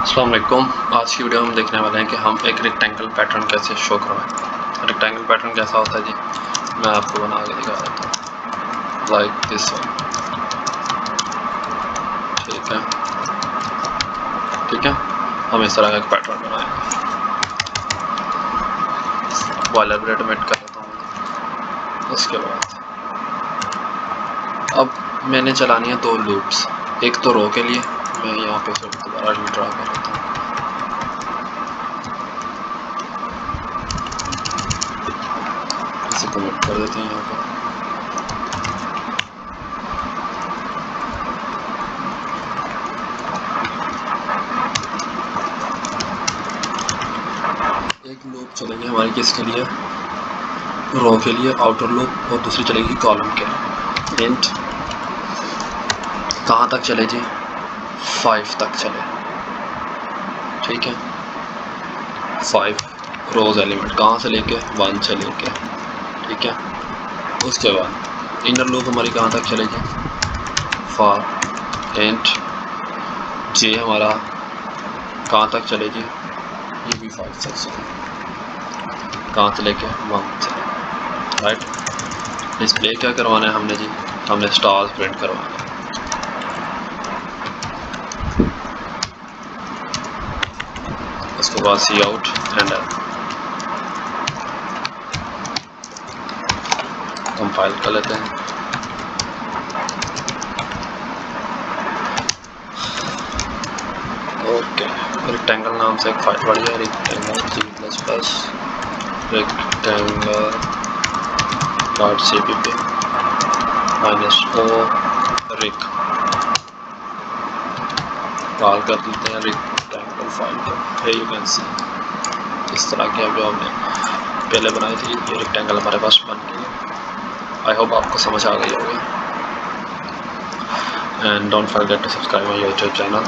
अस्सलाम वालेकुम। आज की वीडियो में हम देखने वाले हैं कि हम एक रेक्टेंगल पैटर्न कैसे शो करवाएं। रेक्टेंगल पैटर्न कैसा होता है जी, मैं आपको बना के दिखा देता हूँ। लाइक दिस वन, ठीक है। हम इस तरह का एक पैटर्न बनाएंगे। बॉयलर ब्रेड मेट कर देता हूँ। उसके बाद अब मैंने चलानी है 2 लूप्स, एक तो रो के लिए मैं यहाँ पे फिर दोबारा रीड्रा कर लेता हूँ। इसे कमेंट कर देते हैं यहाँ पर। एक लूप चलेगी हमारी किसके लिए, रो के लिए आउटर लूप, और दूसरी चलेगी कॉलम के लिए। एंड कहाँ तक चले जी, 5 तक चले, ठीक है। 5 रोज एलिमेंट कहाँ से लेके 1 से लेके, ठीक है। उसके बाद इनर लूप हमारी कहाँ तक चलेगी, फॉर एंड जे हमारा कहाँ तक चलेगी, ये भी 5 तक चले, कहाँ से लेके 1 से, राइट। डिस्प्ले क्या करवाना है हमने जी, हमने स्टार्स प्रिंट करवाना है। उसके बाद सी आउट एंड कंपाइल कर लेते हैं। ओके, रेक्टेंगल नाम से एक फाइल बढ़ी है, rectangle C++ rectangle .cpp -o रिक कॉल कर देते हैं रेक्टेंगल फाइल को। है यू कैन सी इस तरह की जो हमने पहले बनाई थी, ये रेक्टेंगल हमारे पास बन गई है। आई होप आपको समझ आ गई होगी। And don't forget to subscribe my YouTube channel.